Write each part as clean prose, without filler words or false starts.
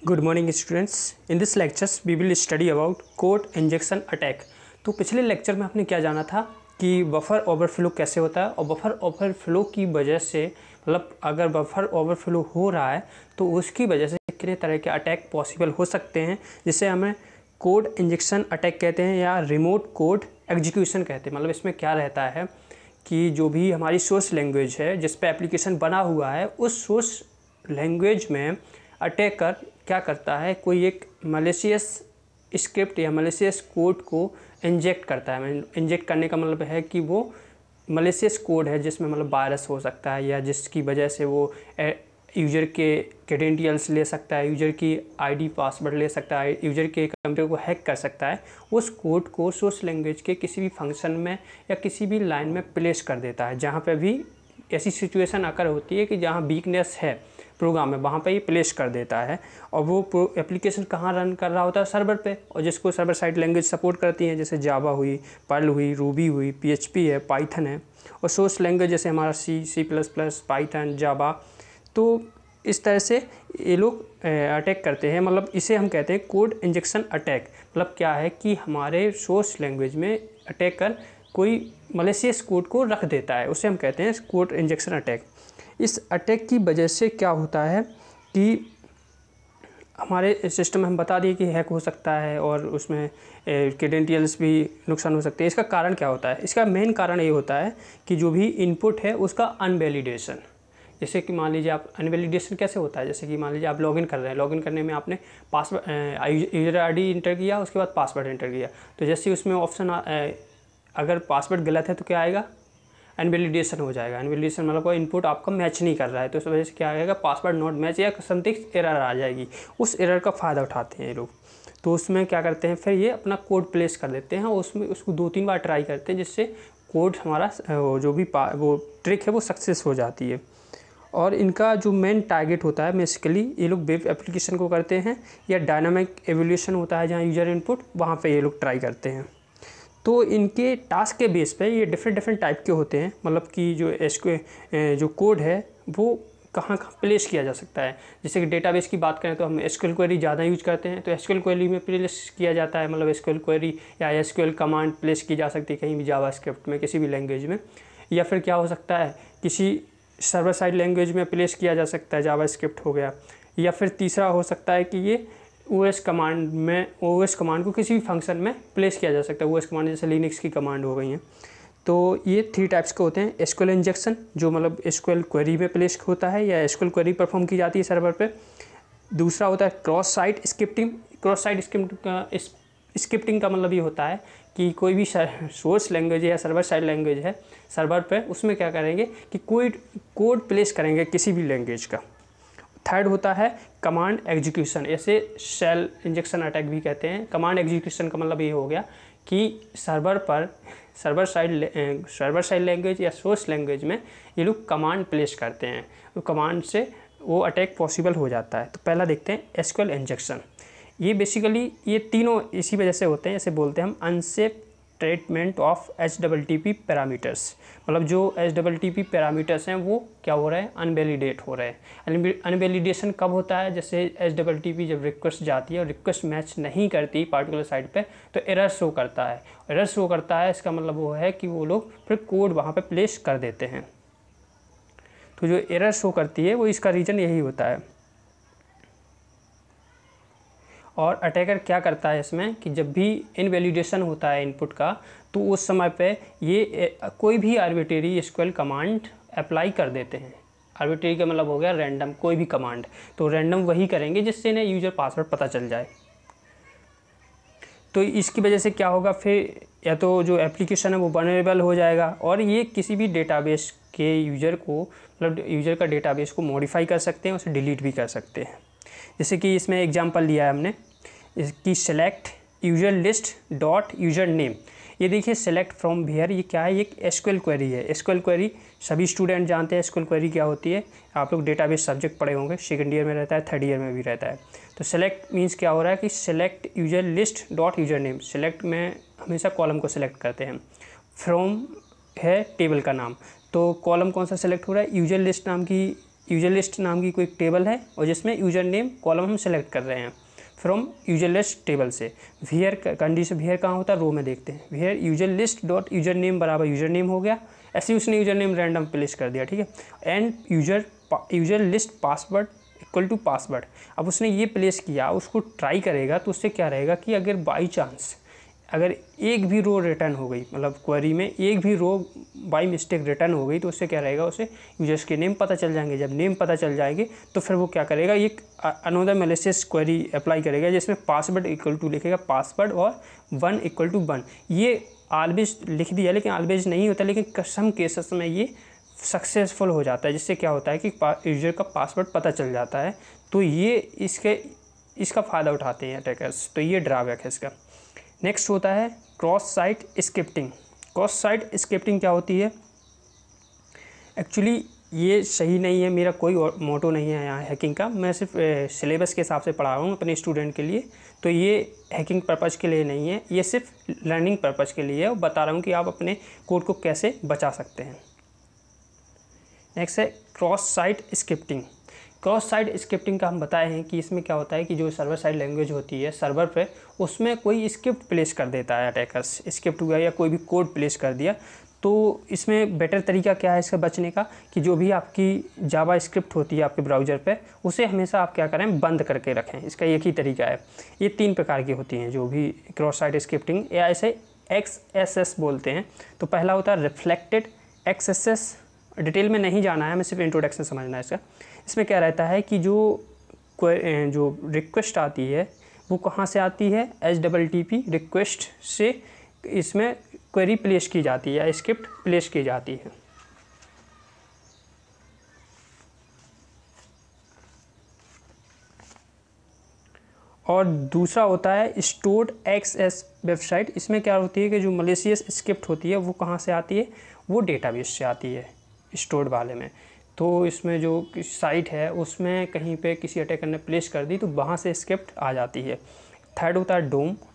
Good morning students. In this lectures we will study about code injection attack. तो पिछले lecture में आपने क्या जाना था कि बफर ओवरफ्लो कैसे होता है, और बफर ओवरफ्लो की वजह से मतलब अगर बफर ओवरफ्लो हो रहा है तो उसकी वजह से कितने तरह के अटैक पॉसिबल हो सकते हैं, जिसे हमें कोड इंजेक्शन अटैक कहते हैं या रिमोट कोड एग्जीक्यूशन कहते हैं। मतलब इसमें क्या रहता है कि जो भी हमारी सोर्स लैंग्वेज है जिस पे एप्लीकेशन बना हुआ है, उस सोर्स लैंग्वेज में अटैकर क्या करता है, कोई एक मलेशियस स्क्रिप्ट या मलेशियस कोड को इंजेक्ट करता है। इंजेक्ट करने का मतलब है कि वो मलेशियस कोड है जिसमें मतलब वायरस हो सकता है, या जिसकी वजह से वो यूज़र के क्रेडेंशियल्स ले सकता है, यूज़र की आईडी पासवर्ड ले सकता है, यूज़र के कंप्यूटर को हैक कर सकता है। उस कोड को सोर्स लैंग्वेज के किसी भी फंक्शन में या किसी भी लाइन में प्लेस कर देता है। जहाँ पे भी ऐसी सिचुएशन अकर होती है कि जहाँ वीकनेस है प्रोग्राम में, वहाँ पे ये प्लेस कर देता है। और वो एप्लीकेशन कहाँ रन कर रहा होता है, सर्वर पे, और जिसको सर्वर साइड लैंग्वेज सपोर्ट करती हैं, जैसे जावा हुई, पर्ल हुई, रूबी हुई, पीएचपी है, पाइथन है। और सोर्स लैंग्वेज जैसे हमारा सी प्लस प्लस, पाइथन, जावा। तो इस तरह से ये लोग अटैक करते हैं। मतलब इसे हम कहते हैं कोड इंजेक्शन अटैक। मतलब क्या है कि हमारे सोर्स लैंग्वेज में अटैकर कोई मलेशियस कोड को रख देता है, उसे हम कहते हैं कोड इंजेक्शन अटैक। इस अटैक की वजह से क्या होता है कि हमारे सिस्टम में हम बता दिए कि हैक हो सकता है और उसमें क्रेडेंशियल्स भी नुकसान हो सकते हैं। इसका कारण क्या होता है? इसका मेन कारण ये होता है कि जो भी इनपुट है उसका अनवैलिडेशन। जैसे कि मान लीजिए आप अनवैलिडेशन कैसे होता है, जैसे कि मान लीजिए आप लॉगिन कर रहे हैं, लॉगिन करने में आपने पासवर्ड यूज़र आईडी इंटर किया, उसके बाद पासवर्ड इंटर किया। तो जैसे उसमें ऑप्शन अगर पासवर्ड गलत है तो क्या आएगा, अनवैलिडेशन हो जाएगा। अनवैलिडेशन मतलब कोई इनपुट आपका मैच नहीं कर रहा है, तो इस वजह से क्या आएगा, पासवर्ड नॉट मैच या समथिंग एरर आ जाएगी। उस एरर का फ़ायदा उठाते हैं ये लोग। तो उसमें क्या करते हैं, फिर ये अपना कोड प्लेस कर देते हैं, उसमें उसको 2-3 बार ट्राई करते हैं, जिससे कोड हमारा जो भी वो ट्रिक है वो सक्सेस हो जाती है। और इनका जो मेन टारगेट होता है बेसिकली, ये लोग वेब एप्लीकेशन को करते हैं, या डायनामिक एवोल्यूशन होता है जहाँ यूज़र इनपुट, वहाँ पे ये लोग ट्राई करते हैं। तो इनके टास्क के बेस पे ये डिफरेंट टाइप के होते हैं। मतलब कि जो कोड है वो कहाँ प्लेस किया जा सकता है। जैसे कि डेटाबेस की बात करें तो हम एसक्यूएल क्वेरी ज़्यादा यूज करते हैं, तो एसक्यूएल क्वेरी में प्लेस किया जाता है। मतलब एसक्यूएल क्वेरी या एसक्यूएल कमांड प्लेस की जा सकती है कहीं भी जावास्क्रिप्ट में, किसी भी लैंग्वेज में। या फिर क्या हो सकता है, किसी सर्वर साइड लैंग्वेज में प्लेस किया जा सकता है, जावास्क्रिप्ट हो गया। या फिर तीसरा हो सकता है कि ये ओएस कमांड को किसी भी फंक्शन में प्लेस किया जा सकता है। ओएस कमांड जैसे लिनक्स की कमांड हो गई हैं। तो ये 3 टाइप्स के होते हैं। एसक्यूएल इंजेक्शन जो मतलब एसक्यूएल क्वेरी में प्लेस होता है या एसक्यूएल क्वेरी परफॉर्म की जाती है सर्वर पे। दूसरा होता है cross site scripting. Cross site scripting का मतलब ये होता है कि कोई भी सोर्स लैंग्वेज है या सर्वर साइड लैंग्वेज है सर्वर पे, उसमें क्या करेंगे कि कोई कोड प्लेस करेंगे किसी भी लैंग्वेज का। थर्ड होता है कमांड एग्जीक्यूशन, ऐसे शेल इंजेक्शन अटैक भी कहते हैं। कमांड एग्जीक्यूशन का मतलब ये हो गया कि सर्वर साइड लैंग्वेज या सोर्स लैंग्वेज में ये लोग कमांड प्लेस करते हैं, तो कमांड से वो अटैक पॉसिबल हो जाता है। तो पहला देखते हैं एसक्यूएल इंजेक्शन। ये बेसिकली ये तीनों इसी वजह से होते हैं, इसे बोलते हैं हम unsafe treatment of HTTP parameters. मतलब जो HTTP पैरामीटर्स हैं वो क्या हो रहे हैं, अनवैलिडेट हो रहे हैं। अनवैलिडेशन कब होता है, जैसे HTTP जब रिक्वेस्ट जाती है और रिक्वेस्ट मैच नहीं करती पार्टिकुलर साइट पे, तो एरर शो करता है। एरर शो करता है, इसका मतलब वो है कि वो लोग फिर कोड वहाँ पे प्लेस कर देते हैं। तो जो एरर शो करती है वो इसका रीज़न यही होता है। और अटैकर क्या करता है इसमें कि जब भी इनवैलिडेशन होता है इनपुट का, तो उस समय पे ये कोई भी आर्बिट्रेरी एसक्यूएल कमांड अप्लाई कर देते हैं। आर्बिट्रेरी का मतलब हो गया रैंडम, कोई भी कमांड, तो रैंडम वही करेंगे जिससे इन्हें यूज़र पासवर्ड पता चल जाए। तो इसकी वजह से क्या होगा, फिर या तो जो एप्लीकेशन है वो वल्नरेबल हो जाएगा, और ये किसी भी डेटाबेस के यूज़र को, मतलब यूज़र का डेटाबेस को मॉडिफाई कर सकते हैं, उसे डिलीट भी कर सकते हैं। जैसे कि इसमें एग्जांपल लिया है हमने इसकी select user list dot user name. ये देखिए सेलेक्ट फ्रॉम वेयर, ये क्या है, ये एसक्यूएल क्वेरी है। एसक्यूएल क्वेरी सभी स्टूडेंट जानते हैं एसक्यूएल क्वेरी क्या होती है। आप लोग डेटाबेस सब्जेक्ट पढ़े होंगे, सेकंड ईयर में रहता है, थर्ड ईयर में भी रहता है। तो सेलेक्ट मीन्स क्या हो रहा है कि select user list dot user name. Select में हमेशा कॉलम को सेलेक्ट करते हैं। फ्रॉम है टेबल का नाम, तो कॉलम कौन सा सेलेक्ट हो रहा है, यूजर लिस्ट नाम की यूजर लिस्ट नाम की कोई टेबल है और जिसमें यूजर नेम कॉलम हम सेलेक्ट कर रहे हैं फ्रॉम यूजर लिस्ट टेबल से। वेयर कंडीशन, वेयर कहाँ होता है, रो में देखते हैं। Where user list dot user name बराबर यूजर नेम हो गया, ऐसे ही उसने यूजर नेम रैंडम प्लेस कर दिया, ठीक है। And user list password equal to password. अब उसने ये प्लेस किया, उसको ट्राई करेगा तो उससे क्या रहेगा कि अगर बाई चांस अगर एक भी रो रिटर्न हो गई, मतलब क्वेरी में एक भी रो बाई मिस्टेक रिटर्न हो गई, तो उससे क्या रहेगा, उसे यूजर्स के नेम पता चल जाएंगे। जब नेम पता चल जाएंगे तो फिर वो क्या करेगा, एक अनदर मैलिशियस क्वेरी अप्लाई करेगा जिसमें पासवर्ड इक्वल टू लिखेगा पासवर्ड और 1 इक्वल टू 1। ये ऑलवेज लिख दिया, लेकिन ऑलवेज नहीं होता, लेकिन सम केसेस में ये सक्सेसफुल हो जाता है, जिससे क्या होता है कि यूजर का पासवर्ड पता चल जाता है। तो ये इसका फ़ायदा उठाते हैं अटैकर्स, तो ये ड्रॉबैक है इसका। नेक्स्ट होता है cross site scripting. Cross site scripting क्या होती है, एक्चुअली ये सही नहीं है, मेरा कोई मोटो नहीं है यहाँ हैकिंग का, मैं सिर्फ सिलेबस के हिसाब से पढ़ा रहा हूँ अपने स्टूडेंट के लिए। तो ये हैकिंग पर्पज़ के लिए नहीं है, ये सिर्फ लर्निंग पर्पज़ के लिए है और बता रहा हूँ कि आप अपने कोड को कैसे बचा सकते हैं। नेक्स्ट है cross site scripting. Cross site scripting का हम बताए हैं कि इसमें क्या होता है कि जो सर्वर साइड लैंग्वेज होती है सर्वर पे, उसमें कोई स्क्रिप्ट प्लेस कर देता है अटैकर्स, स्क्रिप्ट हुआ या कोई भी कोड प्लेस कर दिया। तो इसमें बेटर तरीका क्या है इसका बचने का, कि जो भी आपकी जावा स्क्रिप्ट होती है आपके ब्राउज़र पे, उसे हमेशा आप क्या करें, बंद करके रखें। इसका एक ही तरीका है। ये 3 प्रकार की होती हैं जो भी क्रॉस साइट स्क्रिप्टिंग, या ऐसे XSS बोलते हैं। तो पहला होता है रिफ्लेक्टेड XSS, डिटेल में नहीं जाना है, हमें सिर्फ इंट्रोडक्शन समझना है इसका। इसमें क्या रहता है कि जो रिक्वेस्ट आती है वो कहाँ से आती है, HTTP रिक्वेस्ट से इसमें क्वेरी प्लेस की जाती है या स्क्रिप्ट प्लेस की जाती है। और दूसरा होता है स्टोर्ड XS वेबसाइट। इसमें क्या होती है कि जो मलेशियस स्क्रिप्ट होती है वो कहाँ से आती है, वो डेटाबेस से आती है स्टोर्ड वाले में। तो इसमें जो साइट है उसमें कहीं पे किसी अटैकर ने प्लेस कर दी तो वहाँ से स्क्रिप्ट आ जाती है। थर्ड होता है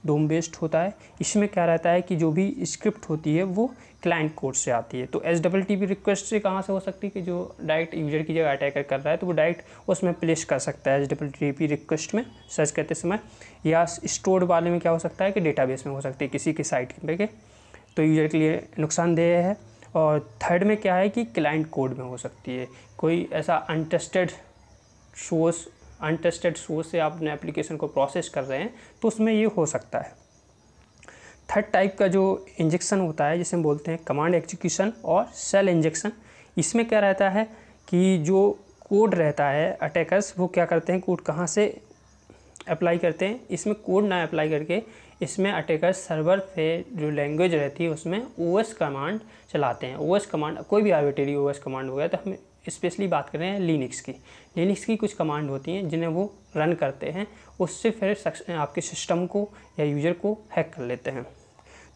डोम बेस्ड होता है। इसमें क्या रहता है कि जो भी स्क्रिप्ट होती है वो क्लाइंट कोड से आती है। तो HTTP रिक्वेस्ट से कहाँ से हो सकती है कि जो डायरेक्ट यूजर की जगह अटैकर कर रहा है तो वो डायरेक्ट उसमें प्लेस कर सकता है HTTP रिक्वेस्ट में सर्च करते समय, या स्टोर्ड वाले में क्या हो सकता है कि डेटाबेस में हो सकती है किसी की साइट पे के, तो यूजर के लिए नुकसानदेह है। और थर्ड में क्या है कि क्लाइंट कोड में हो सकती है, कोई ऐसा अनटेस्टेड सोर्स से आप अपने एप्लीकेशन को प्रोसेस कर रहे हैं तो उसमें ये हो सकता है। थर्ड टाइप का जो इंजेक्शन होता है जिसे हम बोलते हैं कमांड एग्जीक्यूशन और सेल इंजेक्शन। इसमें क्या रहता है कि जो कोड रहता है अटैकर्स वो क्या करते हैं, कोड कहाँ से अप्लाई करते हैं, इसमें कोड ना अप्लाई करके इसमें अटैकर्स सर्वर पे जो लैंग्वेज रहती है उसमें OS कमांड चलाते हैं। OS कमांड कोई भी आर्बिट्रेरी OS कमांड हो गया, तो हम स्पेशली बात कर रहे हैं लिनक्स की कुछ कमांड होती हैं जिन्हें वो रन करते हैं, उससे फिर आपके सिस्टम को या यूज़र को हैक कर लेते हैं।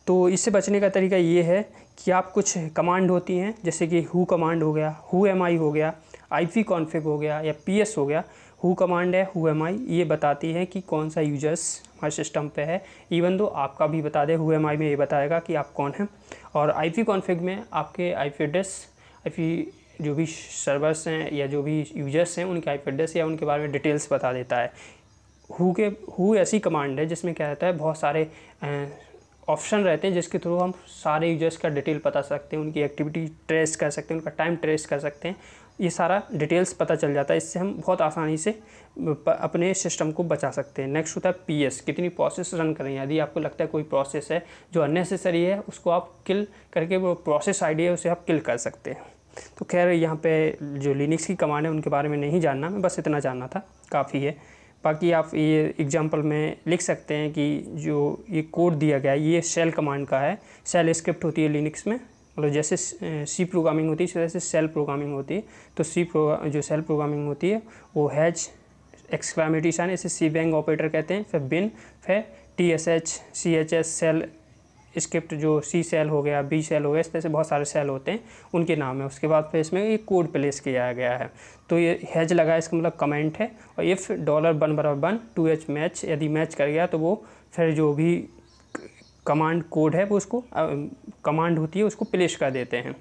तो इससे बचने का तरीका ये है कि आप कुछ कमांड होती हैं जैसे कि हु कमांड हो गया, whoami हो गया, ipconfig हो गया या ps हो गया। हु कमांड है whoami, ये बताती है कि कौन सा यूजर्स हमारे सिस्टम पे है, इवन दो आपका भी बता दे, whoami में ये बताएगा कि आप कौन हैं। और ipconfig में आपके IP एड्रेस, जो भी सर्वर्स हैं या जो भी यूजर्स हैं उनके IP एड्रेस या उनके बारे में डिटेल्स बता देता है। हु ऐसी कमांड है जिसमें क्या रहता है, बहुत सारे ऑप्शन रहते हैं जिसके थ्रू हम सारे यूजर्स का डिटेल बता सकते हैं, उनकी एक्टिविटी ट्रेस कर सकते हैं, उनका टाइम ट्रेस कर सकते हैं, ये सारा डिटेल्स पता चल जाता है। इससे हम बहुत आसानी से अपने सिस्टम को बचा सकते हैं। नेक्स्ट होता है PS, कितनी प्रोसेस रन करें। यदि आपको लगता है कोई प्रोसेस है जो अननेसेसरी है उसको आप किल करके, वो प्रोसेस ID है उसे आप किल कर सकते हैं। तो खैर यहाँ पे जो लिनक्स की कमांड है उनके बारे में नहीं जानना, मैं बस इतना जानना था, काफ़ी है। बाकी आप ये एग्जांपल में लिख सकते हैं कि जो ये कोड दिया गया है ये शेल कमांड का है। शेल स्क्रिप्ट होती है लिनक्स में, मतलब जैसे सी प्रोग्रामिंग होती है इस तरह से शेल प्रोग्रामिंग होती है। तो जो शेल प्रोग्रामिंग होती है वो हैज एक्सक्लामेटरी साइन, इसे सी बैंग ऑपरेटर कहते हैं, फिर बिन, फिर TSH CHS शेल स्क्रिप्ट, जो C शेल हो गया, B शेल हो गया, इस तरह से बहुत सारे शेल होते हैं उनके नाम है। उसके बाद फिर इसमें एक कोड प्लेस किया गया है। तो ये हैज लगा है, इसका मतलब कमेंट है। और इफ़ $1 2H मैच, यदि मैच कर गया तो वो फिर जो भी कमांड कोड है वो उसको कमांड होती है उसको प्लेस कर देते हैं।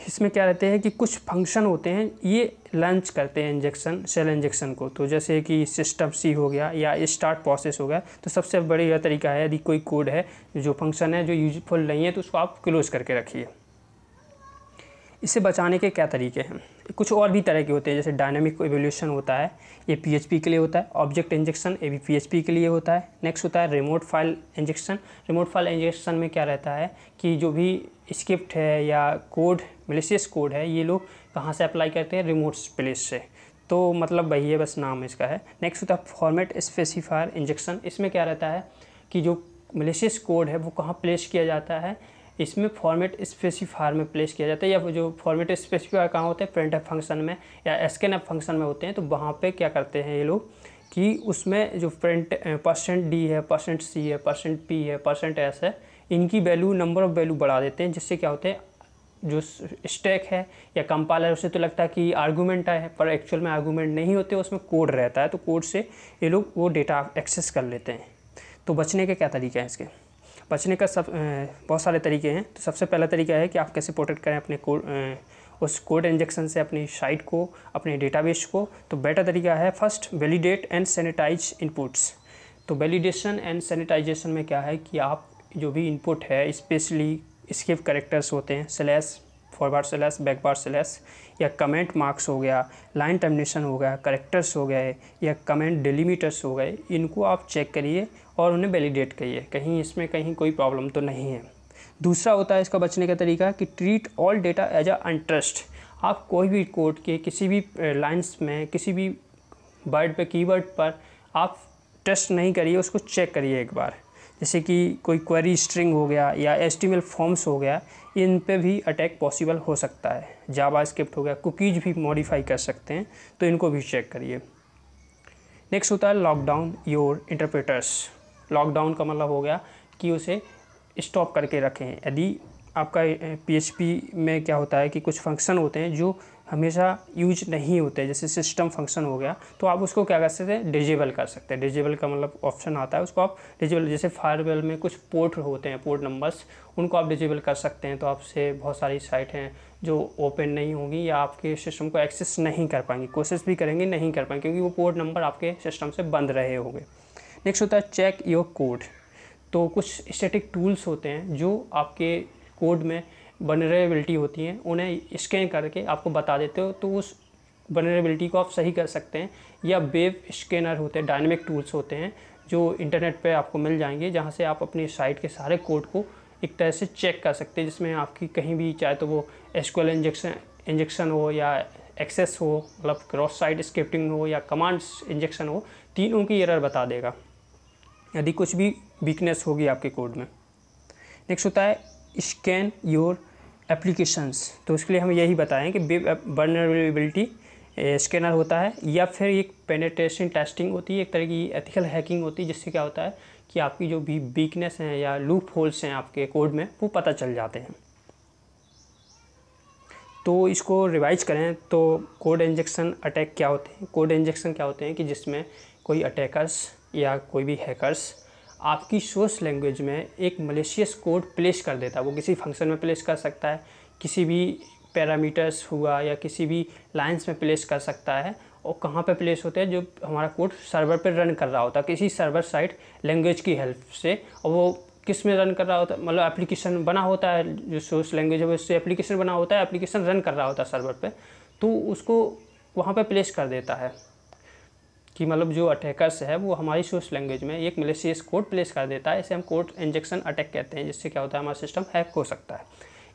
इसमें क्या रहते हैं कि कुछ फंक्शन होते हैं ये लॉन्च करते हैं इंजेक्शन, सेल इंजेक्शन को। तो जैसे कि सिस्टम सी हो गया या स्टार्ट प्रोसेस हो गया, तो सबसे बढ़िया तरीका है यदि कोई कोड है जो फंक्शन है जो यूजफुल नहीं है तो उसको आप क्लोज करके रखिए। इसे बचाने के क्या तरीके हैं? कुछ और भी तरह के होते हैं, जैसे डायनामिक इवोल्यूशन होता है, ये PHP के लिए होता है। ऑब्जेक्ट इंजेक्शन ये भी PHP के लिए होता है। नेक्स्ट होता है remote file injection. Remote file injection में क्या रहता है कि जो भी स्क्रिप्ट है या कोड, मैलिशियस कोड है, ये लोग कहाँ से अप्लाई करते हैं? रिमोट प्लेस से। तो मतलब वही है, बस नाम इसका है। नेक्स्ट होता है फॉर्मेट स्पेसिफायर इंजेक्शन। इसमें क्या रहता है कि जो मैलिशियस कोड है वो कहाँ प्लेस किया जाता है? इसमें फॉर्मेट स्पेसिफायर में प्लेस किया जाता है, या जो फॉर्मेट स्पेसिफायर कहाँ होते हैं? प्रिंटफ फंक्शन में या स्कैनफ फंक्शन में होते हैं। तो वहाँ पे क्या करते हैं ये लोग कि उसमें जो प्रिंट %d है, %c है, %p है, %s है, इनकी वैल्यू, नंबर ऑफ़ वैल्यू बढ़ा देते हैं, जिससे क्या होते हैं जो स्टैक है या कंपाइलर उसे तो लगता है कि आर्गूमेंट है, पर एक्चुअल में आर्गूमेंट नहीं होते, उसमें कोड रहता है। तो कोड से ये लोग वो डेटा एक्सेस कर लेते हैं। तो बचने के क्या तरीके हैं? इसके बचने का बहुत सारे तरीके हैं। तो सबसे पहला तरीका है कि आप कैसे प्रोटेक्ट करें अपने कोड, उस कोड इंजेक्शन से अपनी साइट को, अपने डेटाबेस को। तो बेटर तरीका है first validate and sanitise inputs. तो वैलिडेशन एंड सैनिटाइजेशन में क्या है कि आप जो भी इनपुट है, स्पेशली स्क्रिप्ट कैरेक्टर्स होते हैं, slash, forward slash, backward slash, या कमेंट मार्क्स हो गया, लाइन टर्मिनेशन हो गया, कैरेक्टर्स हो गए, या कमेंट डिलीमीटर्स हो गए, इनको आप चेक करिए और उन्हें वैलिडेट करिए, कहीं इसमें कहीं कोई प्रॉब्लम तो नहीं है। दूसरा होता है इसका बचने का तरीका कि treat all data as a untrust. आप कोई भी कोड के किसी भी लाइन्स में, किसी भी वर्ड पे, कीवर्ड पर आप टेस्ट नहीं करिए, उसको चेक करिए एक बार। जैसे कि कोई क्वेरी स्ट्रिंग हो गया या HTML फॉर्म्स हो गया, इन पे भी अटैक पॉसिबल हो सकता है। जावास्क्रिप्ट हो गया, कुकीज़ भी मॉडिफाई कर सकते हैं, तो इनको भी चेक करिए। नेक्स्ट होता है लॉकडाउन योर इंटरप्रेटर्स। लॉकडाउन का मतलब हो गया कि उसे स्टॉप करके रखें। यदि आपका PHP में क्या होता है कि कुछ फंक्शन होते हैं जो हमेशा यूज नहीं होते, जैसे सिस्टम फंक्शन हो गया, तो आप उसको क्या कर सकते हैं? डिजेबल कर सकते हैं। डिजेबल का मतलब ऑप्शन आता है, उसको आप डिजेबल, जैसे फायरवॉल में कुछ पोर्ट होते हैं, पोर्ट नंबर्स, उनको आप डिजेबल कर सकते हैं। तो आपसे बहुत सारी साइट हैं जो ओपन नहीं होंगी या आपके सिस्टम को एक्सेस नहीं कर पाएंगी, कोशिश भी करेंगे नहीं कर पाएंगे, क्योंकि वो पोर्ट नंबर आपके सिस्टम से बंद रहे होंगे। नेक्स्ट होता है चेक योर कोड। तो कुछ स्टैटिक टूल्स होते हैं जो आपके कोड में वल्नरेबिलिटी होती हैं, उन्हें स्कैन करके आपको बता देते हो, तो उस वल्नरेबिलिटी को आप सही कर सकते हैं। या वेब स्कैनर होते हैं, डायनेमिक टूल्स होते हैं जो इंटरनेट पे आपको मिल जाएंगे, जहाँ से आप अपनी साइट के सारे कोड को एक तरह से चेक कर सकते हैं, जिसमें आपकी कहीं भी, चाहे तो वो SQL इंजेक्शन हो या एक्सेस हो, मतलब क्रॉस साइट स्क्रिप्टिंग हो या कमांड्स इंजेक्शन हो, तीनों की एरर बता देगा यदि कुछ भी वीकनेस होगी आपके कोड में। नेक्स्ट होता है स्कैन योर एप्लीकेशंस। तो उसके लिए हम यही बताएं कि वल्नरेबिलिटी स्कैनर होता है, या फिर एक पेनिट्रेशन टेस्टिंग होती है, एक तरह की एथिकल हैकिंग होती है, जिससे क्या होता है कि आपकी जो भी वीकनेस हैं या लूप होल्स हैं आपके कोड में, वो पता चल जाते हैं। तो इसको रिवाइज करें तो कोड इंजेक्शन अटैक क्या होते हैं? कोड इंजेक्शन क्या होते हैं कि जिसमें कोई अटैकर्स या कोई भी हैकर्स आपकी सोर्स लैंग्वेज में एक मैलिशियस कोड प्लेस कर देता है। वो किसी फंक्शन में प्लेस कर सकता है, किसी भी पैरामीटर्स हुआ या किसी भी लाइंस में प्लेस कर सकता है। और कहाँ पे प्लेस होते हैं? जो हमारा कोड सर्वर पे रन कर रहा होता है किसी सर्वर साइड लैंग्वेज की हेल्प से। और वो किस में रन कर रहा होता है? मतलब एप्लीकेशन बना होता है, जो सोर्स लैंग्वेज है उससे एप्लीकेशन बना होता है, एप्लीकेशन रन कर रहा होता है सर्वर पे, तो उसको वहाँ पे प्लेस कर देता है कि मतलब जो अटैकर्स है वो हमारी सोर्स लैंग्वेज में एक मैलिशियस कोड प्लेस कर देता है। इसे हम कोड इंजेक्शन अटैक कहते हैं, जिससे क्या होता है हमारा सिस्टम हैक हो सकता है।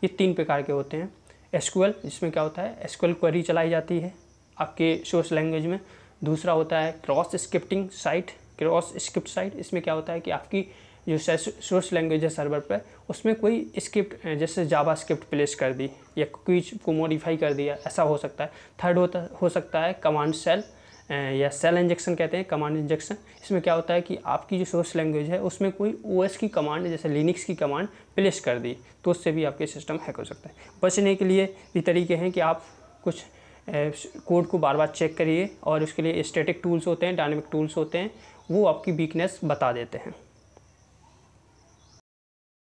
ये 3 प्रकार के होते हैं। SQL, जिसमें क्या होता है SQL क्वेरी चलाई जाती है आपके सोर्स लैंग्वेज में। दूसरा होता है cross scripting site, cross script site. इसमें क्या होता है कि आपकी जो सोर्स लैंग्वेज है सर्वर पर, उसमें कोई स्क्रिप्ट जैसे जावास्क्रिप्ट प्लेस कर दी या कुछ को मॉडिफाई कर दिया, ऐसा हो सकता है। थर्ड हो सकता है कमांड सेल या सेल इंजेक्शन कहते हैं, कमांड इंजेक्शन। इसमें क्या होता है कि आपकी जो सोर्स लैंग्वेज है उसमें कोई OS की कमांड, जैसे लिनक्स की कमांड प्लेस कर दी, तो उससे भी आपके सिस्टम हैक हो सकता है। बचने के लिए ये तरीके हैं कि आप कुछ कोड को बार बार चेक करिए, और उसके लिए स्टैटिक टूल्स होते हैं, डायनेमिक टूल्स होते हैं, वो आपकी वीकनेस बता देते हैं।